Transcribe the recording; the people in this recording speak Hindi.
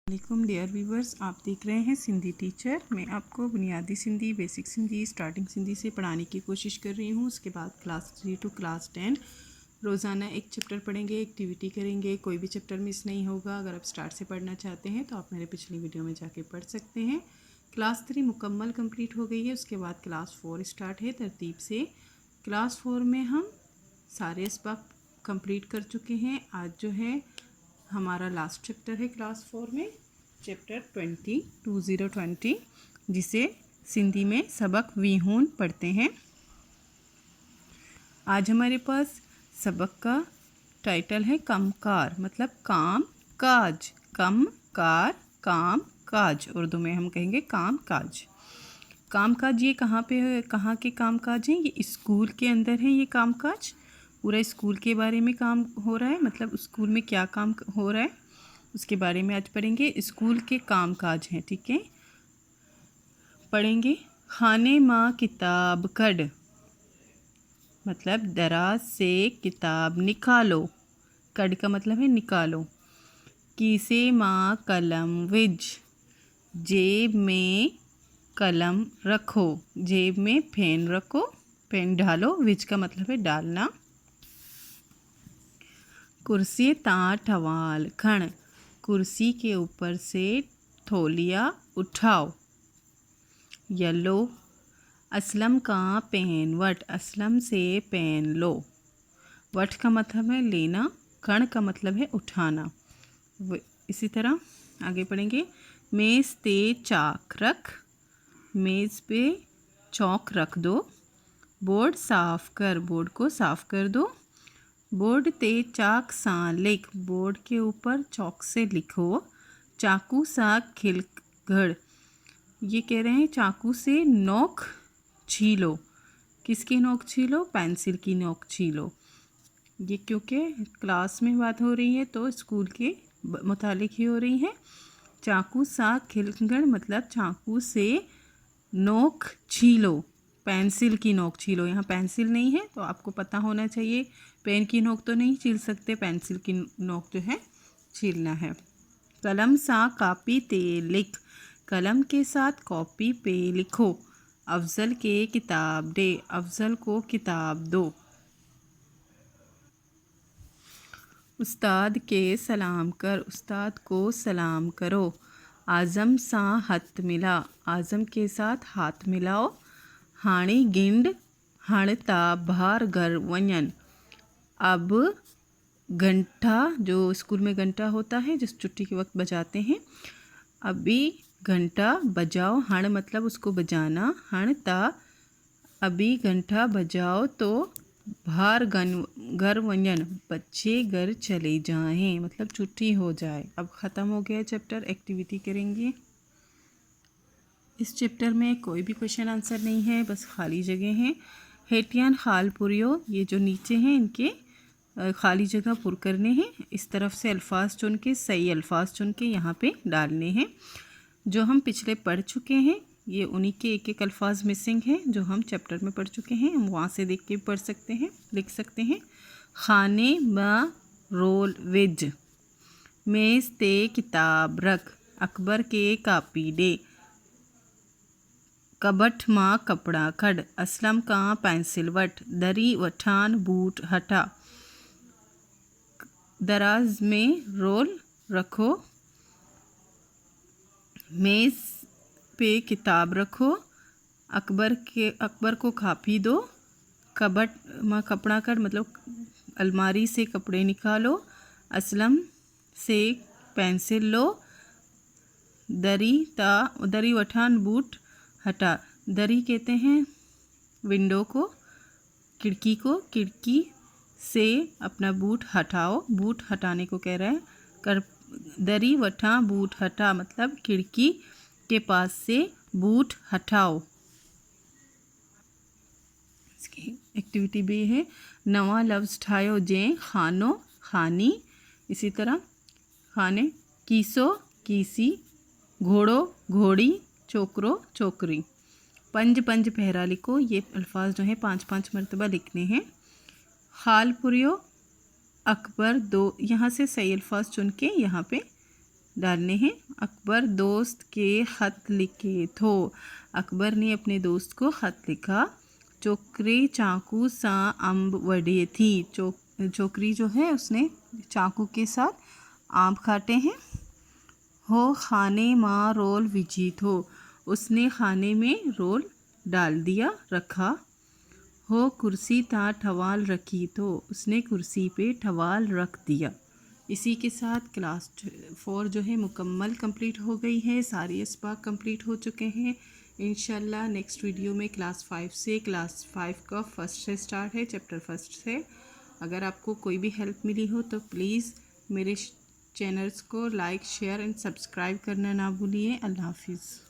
वालेकुम डियर व्यूवर्स, आप देख रहे हैं सिंधी टीचर। मैं आपको बुनियादी सिंधी, बेसिक सिंधी, स्टार्टिंग सिंधी से पढ़ाने की कोशिश कर रही हूँ। उसके बाद क्लास 3 टू क्लास 10 रोज़ाना एक चैप्टर पढ़ेंगे, एक्टिविटी करेंगे। कोई भी चैप्टर मिस नहीं होगा। अगर आप स्टार्ट से पढ़ना चाहते हैं तो आप मेरे पिछली वीडियो में जाके पढ़ सकते हैं। क्लास 3 मुकम्मल कंप्लीट हो गई है। उसके बाद क्लास 4 स्टार्ट है तरतीब से। क्लास 4 में हम सारे असबाब कंप्लीट कर चुके हैं। आज जो है हमारा लास्ट चैप्टर है क्लास 4 में, चैप्टर 20 जिसे सिंधी में सबक वीहून पढ़ते हैं। आज हमारे पास सबक का टाइटल है कमकार, मतलब काम काज। कम कार काम काज, उर्दू में हम कहेंगे काम काज। काम काज ये कहाँ पे है, कहाँ के काम काज हैं? ये स्कूल के अंदर है। ये काम काज पूरा स्कूल के बारे में काम हो रहा है, मतलब स्कूल में क्या काम हो रहा है उसके बारे में आज पढ़ेंगे। स्कूल के काम काज हैं, ठीक है। पढ़ेंगे। खाने माँ किताब कढ़, मतलब दराज से किताब निकालो। कढ़ का मतलब है निकालो। कीसे माँ कलम विज, जेब में कलम रखो। जेब में पेन रखो, पेन डालो। विज का मतलब है डालना। कुर्सी ता ठवाल खण, कुर्सी के ऊपर से थोलिया उठाओ। येलो। असलम का पेन वट, असलम से पेन लो। वट का मतलब है लेना, खण का मतलब है उठाना। इसी तरह आगे पढ़ेंगे। मेज़ ते चाक रख, मेज़ पे चौक रख दो। बोर्ड साफ कर, बोर्ड को साफ कर दो। बोर्ड ते चाक सा लिख, बोर्ड के ऊपर चौक से लिखो। चाकू सा खिलगड़, ये कह रहे हैं चाकू से नोक छीलो। किसकी नोक छीलो? पेंसिल की नोक छीलो। ये क्योंकि क्लास में बात हो रही है तो स्कूल के मुतालिक ही हो रही है। चाकू सा खिलगड़ मतलब चाकू से नोक छीलो, पेंसिल की नोक छीलो। यहाँ पेंसिल नहीं है तो आपको पता होना चाहिए, पेन की नोक तो नहीं छील सकते, पेंसिल की नोक जो है छीलना है। कलम सा कापी ते लिख, कलम के साथ कॉपी पे लिखो। अफजल के किताब दे, अफजल को किताब दो। उस्ताद के सलाम कर, उस्ताद को सलाम करो। आज़म सा हाथ मिला, आज़म के साथ हाथ मिलाओ। हाणी गिंड हणता बाहर घर वञन, अब घंटा, जो स्कूल में घंटा होता है जिस छुट्टी के वक्त बजाते हैं, अभी घंटा बजाओ। हण मतलब उसको बजाना, हणता अभी घंटा बजाओ तो बाहर घर वंजन, बच्चे घर चले जाएं, मतलब छुट्टी हो जाए। अब ख़त्म हो गया चैप्टर। एक्टिविटी करेंगे। इस चैप्टर में कोई भी क्वेश्चन आंसर नहीं है, बस खाली जगह हैं। हेटियान खाल पुरियो, ये जो नीचे हैं इनके खाली जगह पुर करने हैं। इस तरफ से अल्फाज चुन के, सही अल्फाज चुन के यहाँ पे डालने हैं। जो हम पिछले पढ़ चुके हैं ये उन्हीं के एक एक अल्फाज मिसिंग हैं जो हम चैप्टर में पढ़ चुके हैं। हम वहाँ से देख के पढ़ सकते हैं, लिख सकते हैं। खाने म रोल विज, मेज़ ते किताब रख, अकबर के कापी दे। कबट माँ कपड़ा खड़, असलम का पेंसिल वट। दरी वठान बूट हटा, दराज में रोल रखो। मेज़ पे किताब रखो, अकबर को कापी दो। कबट माँ कपड़ा कर मतलब अलमारी से कपड़े निकालो। असलम से पेंसिल लो। दरी वठान बूट हटा, दरी कहते हैं विंडो को, खिड़की को। खिड़की से अपना बूट हटाओ, बूट हटाने को कह रहा है। कर दरी वठा बूट हटा मतलब खिड़की के पास से बूट हटाओ। इसकी एक्टिविटी भी है। नवा लफ्ज़ ठायो जे खानो खानी। इसी तरह खाने कीसो कीसी, घोड़ो घोड़ी, चोकरो चोकरी। पंज पंज पहरा लिखो, ये अल्फाज जो हैं 5-5 मरतबा लिखने हैं। खाल पुरियो अकबर दो, यहाँ से सही अल्फाज चुन के यहाँ पे डालने हैं। अकबर दोस्त के ख़त लिखे थो। अकबर ने अपने दोस्त को ख़त लिखा। चोकरी चाकू सा अम्ब वड़े थी। चोकरी जो है उसने चाकू के साथ आम काटे हैं। हो खाने माँ रोल विजी थो। उसने खाने में रोल डाल दिया, रखा। हो कुर्सी ता ठवाल रखी तो उसने कुर्सी पे ठवाल रख दिया। इसी के साथ क्लास 4 जो है मुकम्मल कंप्लीट हो गई है। सारे अस्बाक कंप्लीट हो चुके हैं। इंशाल्लाह नेक्स्ट वीडियो में क्लास 5 से, क्लास 5 का फर्स्ट से स्टार्ट है, चैप्टर फर्स्ट से। अगर आपको कोई भी हेल्प मिली हो तो प्लीज़ मेरे चैनल्स को लाइक, शेयर एंड सब्सक्राइब करना ना भूलिए। अल्लाह हाफिज़।